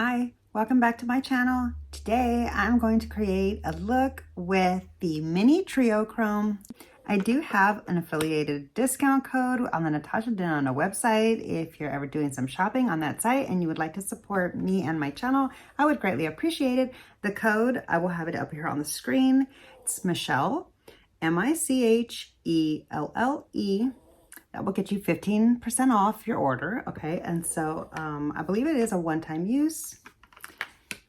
Hi, welcome back to my channel. Today I'm going to create a look with the mini Triochrome. I do have an affiliated discount code on the Natasha Denona website. If you're ever doing some shopping on that site and you would like to support me and my channel, I would greatly appreciate it. The code, I will have it up here on the screen. It's Michelle, M-I-C-H-E-L-L-E. That will get you 15% off your order, okay? And so I believe it is a one-time use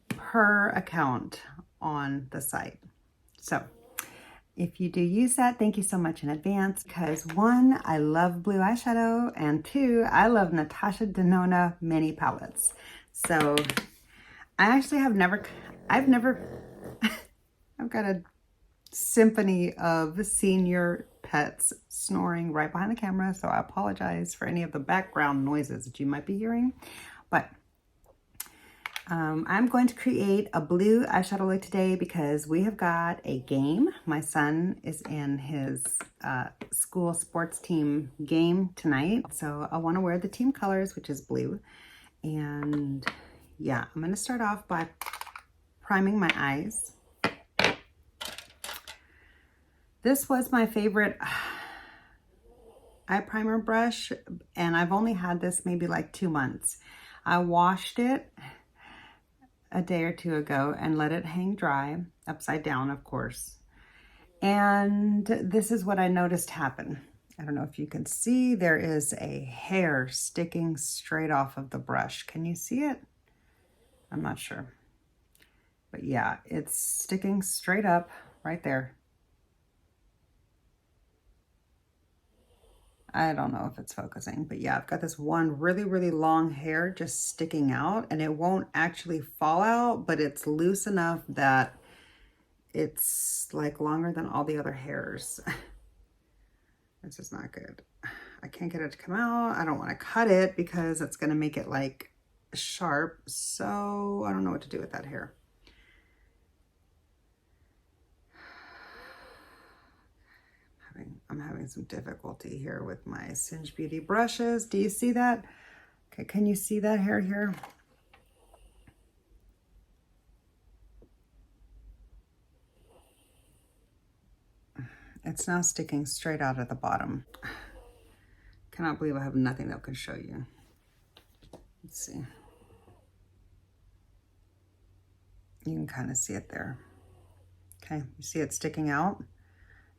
per account on the site. So if you do use that, thank you so much in advance, because one, I love blue eyeshadow, and two, I love Natasha Denona mini palettes. So I actually I've got a symphony of senior pets snoring right behind the camera, so I apologize for any of the background noises that you might be hearing. But I'm going to create a blue eyeshadow look today because we have got a game. My son is in his school sports team game tonight, so I want to wear the team colors, which is blue. And yeah, I'm going to start off by priming my eyes. This was my favorite eye primer brush, and I've only had this maybe like 2 months. I washed it a day or two ago and let it hang dry, upside down, of course. And this is what I noticed happen. I don't know if you can see, there is a hair sticking straight off of the brush. Can you see it? I'm not sure. But yeah, it's sticking straight up right there. I don't know if it's focusing, but yeah, I've got this one really long hair just sticking out, and it won't actually fall out, but it's loose enough that it's like longer than all the other hairs. This is not good. I can't get it to come out. I don't want to cut it because it's going to make it like sharp. So I don't know what to do with that hair. I'm having some difficulty here with my Singe Beauty brushes. Do you see that? Okay, can you see that hair here? It's now sticking straight out at the bottom. Cannot believe I have nothing that can show you. Let's see. You can kind of see it there. Okay, you see it sticking out?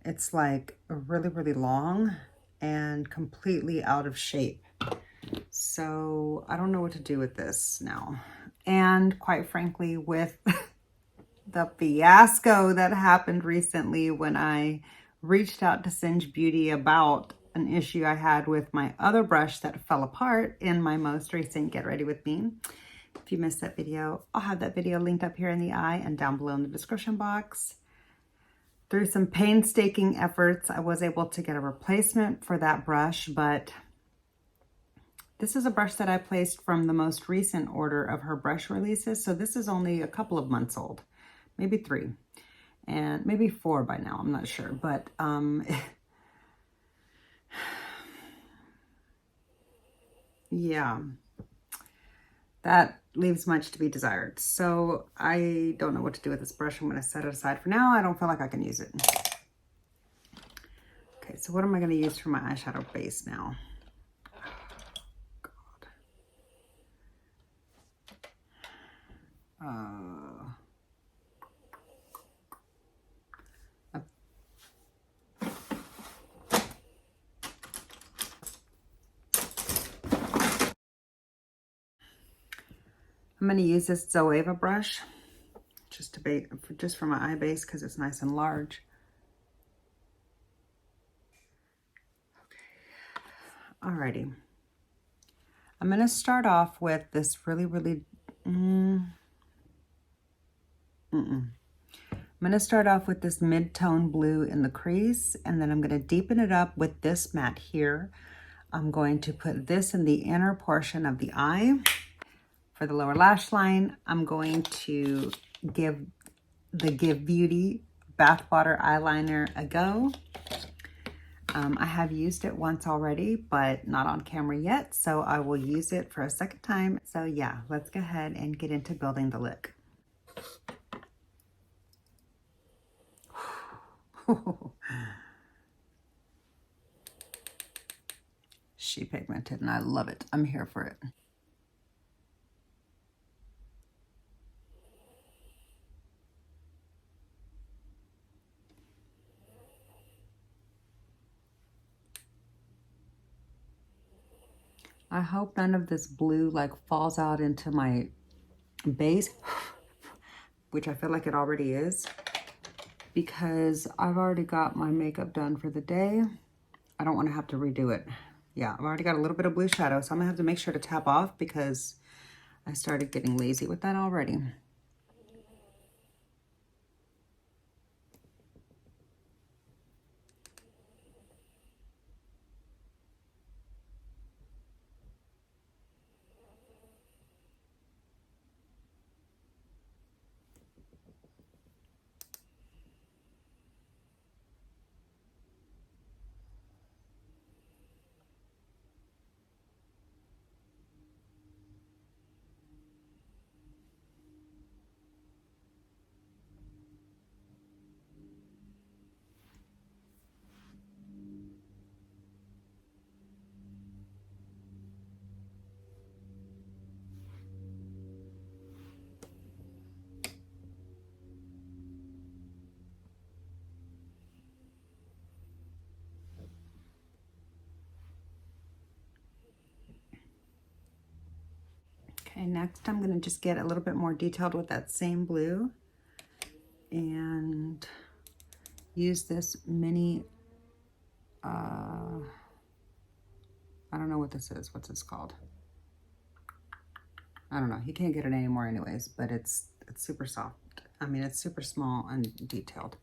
It's like really long and completely out of shape. So I don't know what to do with this now. And quite frankly, with the fiasco that happened recently when I reached out to Singe Beauty about an issue I had with my other brush that fell apart in my most recent Get Ready With Me. If you missed that video, I'll have that video linked up here in the eye and down below in the description box. Through some painstaking efforts, I was able to get a replacement for that brush, but this is a brush that I placed from the most recent order of her brush releases. So this is only a couple of months old, maybe 3, and maybe 4 by now, I'm not sure. But yeah, that leaves much to be desired. So I don't know what to do with this brush. I'm going to set it aside for now. I don't feel like I can use it. Okay, so what am I going to use for my eyeshadow base now? I'm going to use this Zoeva brush just for my eye base because it's nice and large. Okay. Alrighty. I'm going to start off with this I'm going to start off with this mid-tone blue in the crease, and then I'm going to deepen it up with this matte here. I'm going to put this in the inner portion of the eye. For the lower lash line, I'm going to give the Give Beauty Bathwater eyeliner a go. I have used it once already, but not on camera yet, so I will use it for a second time. So yeah, let's go ahead and get into building the look. She pigmented and I love it. I'm here for it. I hope none of this blue like falls out into my base, which I feel like it already is, because I've already got my makeup done for the day. I don't want to have to redo it. Yeah, I've already got a little bit of blue shadow, so I'm gonna have to make sure to tap off because I started getting lazy with that already. Okay, next I'm gonna just get a little bit more detailed with that same blue and use this mini, I don't know what this is. What's this called? I don't know. You can't get it anymore anyways, but it's super soft. I mean, it's super small and detailed.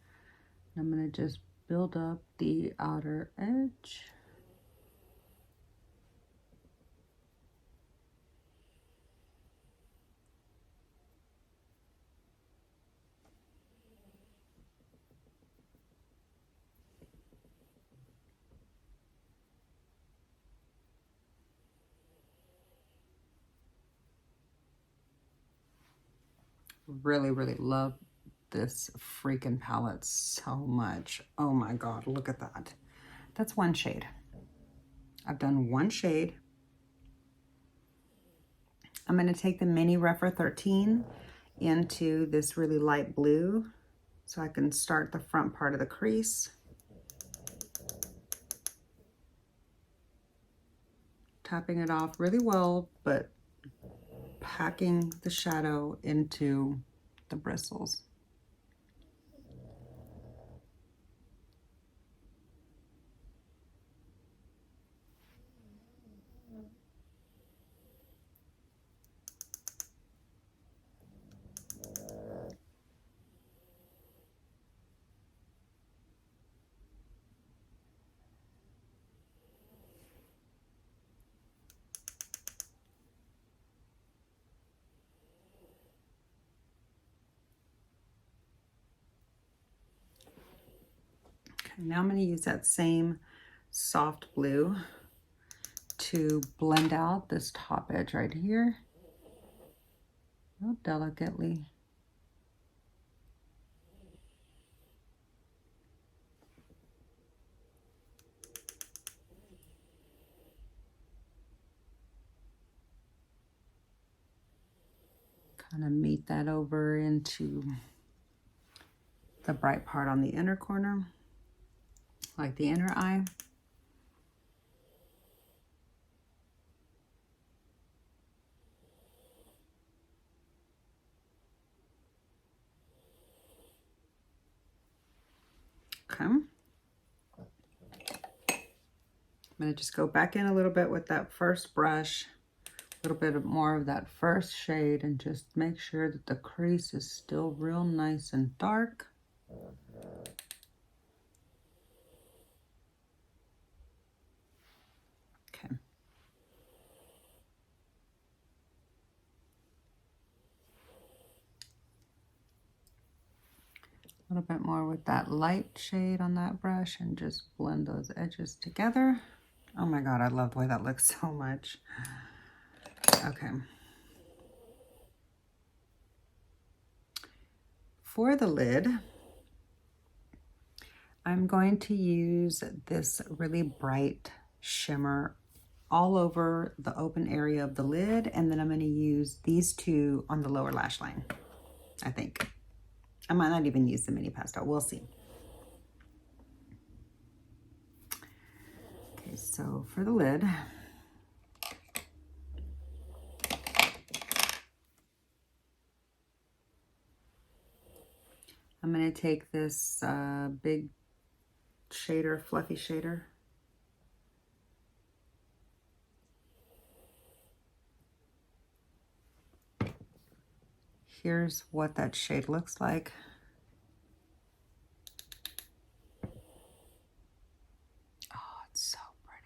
I'm gonna just build up the outer edge. Really, really love this freaking palette so much. Oh my God, look at that. That's one shade. I've done one shade. I'm gonna take the mini Rephr 13 into this really light blue so I can start the front part of the crease. Tapping it off really well, but packing the shadow into the bristles. Now I'm going to use that same soft blue to blend out this top edge right here real delicately. Kind of meet that over into the bright part on the inner corner, like the inner eye. Okay. I'm going to just go back in a little bit with that first brush, a little bit more of that first shade, and just make sure that the crease is still real nice and dark. Okay. A little bit more with that light shade on that brush and just blend those edges together. Oh my God, I love the way that looks so much. Okay. For the lid, I'm going to use this really bright shimmer all over the open area of the lid, and then I'm going to use these two on the lower lash line, I think. I might not even use the mini pastel. We'll see. Okay, so for the lid, I'm going to take this big shader, fluffy shader. Here's what that shade looks like. Oh, it's so pretty.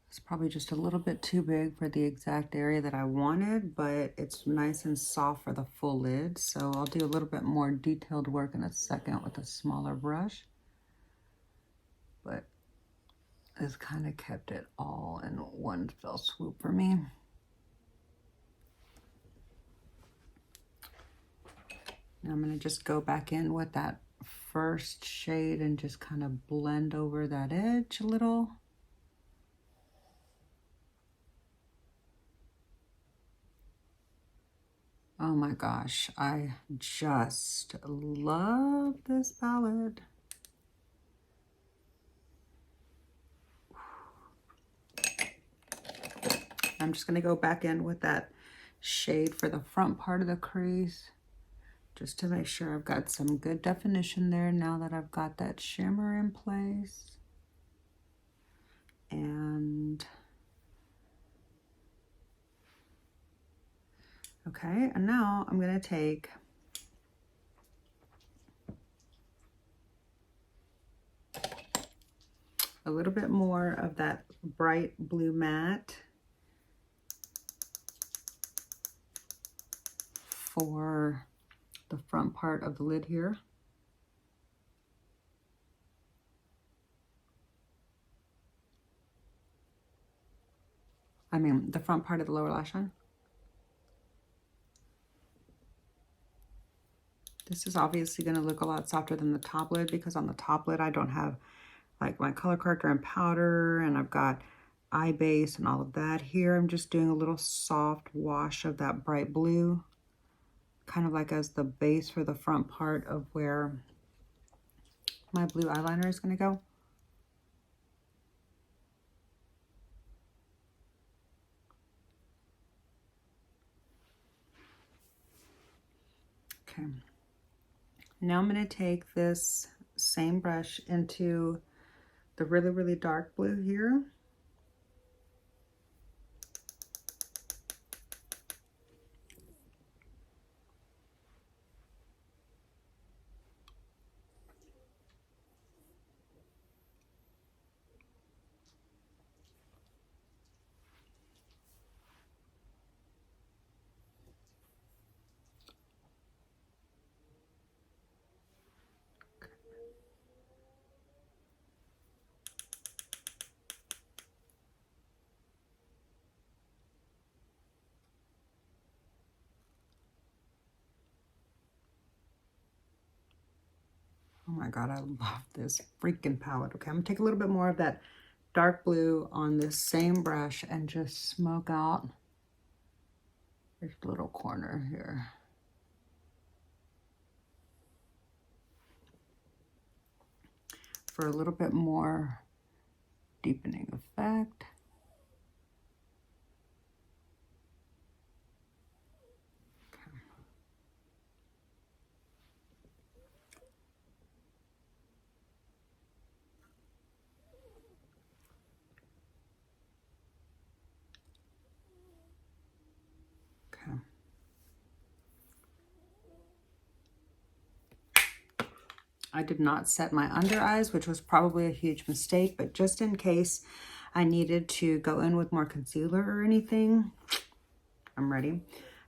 It's probably just a little bit too big for the exact area that I wanted, but it's nice and soft for the full lid. So I'll do a little bit more detailed work in a second with a smaller brush. But this kind of kept it all in one fell swoop for me. Now I'm going to just go back in with that first shade and just kind of blend over that edge a little. Oh my gosh, I just love this palette. I'm just going to go back in with that shade for the front part of the crease, just to make sure I've got some good definition there now that I've got that shimmer in place. And okay, and now I'm going to take a little bit more of that bright blue matte for the front part of the lid here. I mean, the front part of the lower lash line. This is obviously going to look a lot softer than the top lid because on the top lid I don't have like my color corrector and powder, and I've got eye base and all of that. Here I'm just doing a little soft wash of that bright blue, kind of like as the base for the front part of where my blue eyeliner is going to go. Okay. Now I'm going to take this same brush into the really, really dark blue here. Oh my God, I love this freaking palette. Okay, I'm gonna take a little bit more of that dark blue on this same brush and just smoke out this little corner here. For a little bit more deepening effect. I did not set my under eyes, which was probably a huge mistake, but just in case I needed to go in with more concealer or anything, I'm ready.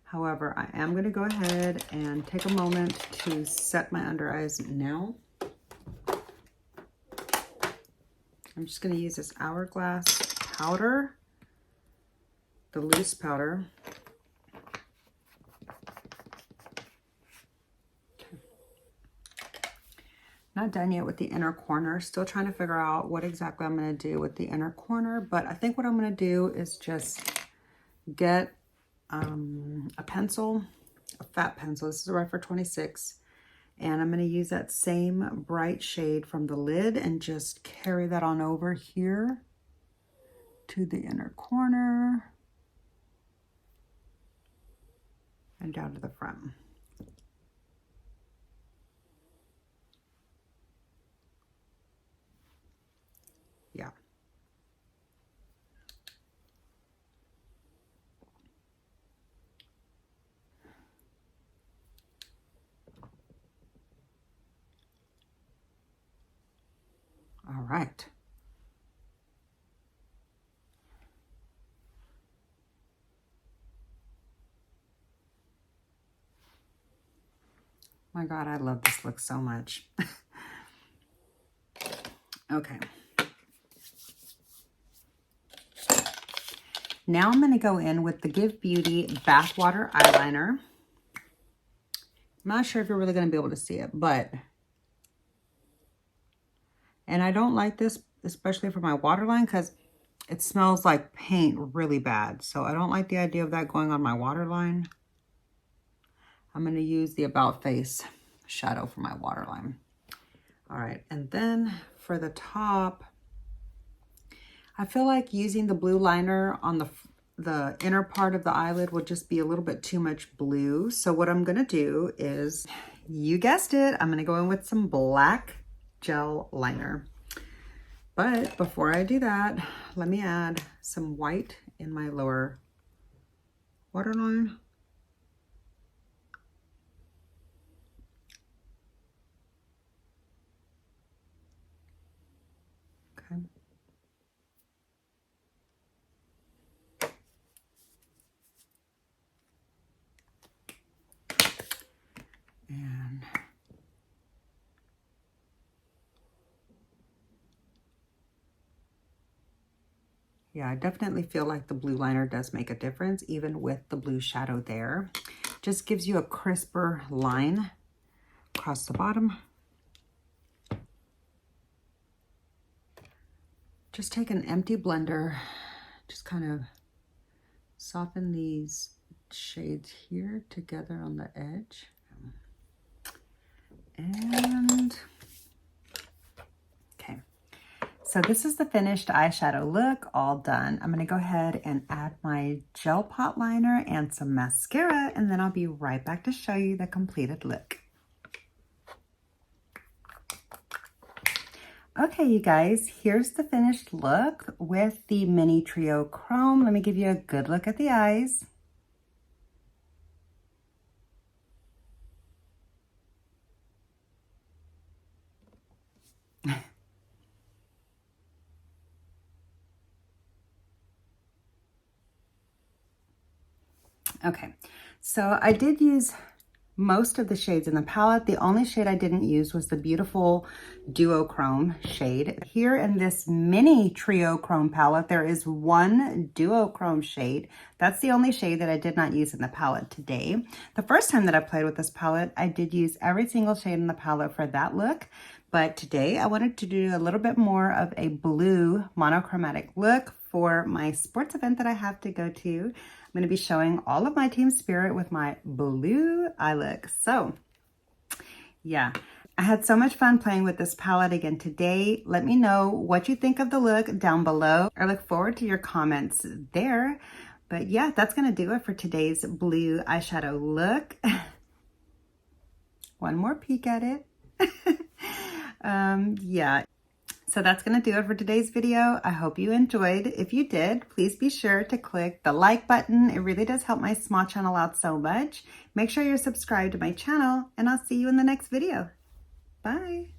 However, I am going to go ahead and take a moment to set my under eyes now. I'm just going to use this Hourglass powder, the loose powder. Not done yet with the inner corner. Still trying to figure out what exactly I'm going to do with the inner corner. But I think what I'm going to do is just get a pencil, a fat pencil. This is a Refer 26. And I'm going to use that same bright shade from the lid and just carry that on over here to the inner corner and down to the front. Yeah. All right. My God, I love this look so much. Okay. Now I'm going to go in with the Give Beauty Bathwater Eyeliner. I'm not sure if you're really going to be able to see it, but... And I don't like this, especially for my waterline, because it smells like paint really bad. So I don't like the idea of that going on my waterline. I'm going to use the About Face shadow for my waterline. All right, and then for the top, I feel like using the blue liner on the inner part of the eyelid would just be a little bit too much blue. So what I'm going to do is, you guessed it, I'm going to go in with some black gel liner. But before I do that, let me add some white in my lower waterline. Okay. And yeah, I definitely feel like the blue liner does make a difference, even with the blue shadow there. Just gives you a crisper line across the bottom. Just take an empty blender, just kind of soften these shades here together on the edge. And okay. So this is the finished eyeshadow look, all done. I'm going to go ahead and add my gel pot liner and some mascara, and then I'll be right back to show you the completed look. Okay, you guys, here's the finished look with the mini Triochrome. Let me give you a good look at the eyes. Okay, so I did use most of the shades in the palette. The only shade I didn't use was the beautiful Duochrome shade. Here in this mini Triochrome palette, there is one Duochrome shade. That's the only shade that I did not use in the palette today. The first time that I played with this palette, I did use every single shade in the palette for that look. But today I wanted to do a little bit more of a blue monochromatic look for my sports event that I have to go to. I'm going to be showing all of my team spirit with my blue eye look. So yeah, I had so much fun playing with this palette again today. Let me know what you think of the look down below. I look forward to your comments there. But yeah, that's going to do it for today's blue eyeshadow look. One more peek at it. Yeah. So that's going to do it for today's video. I hope you enjoyed. If you did, please be sure to click the like button. It really does help my small channel out so much. Make sure you're subscribed to my channel, and I'll see you in the next video. Bye.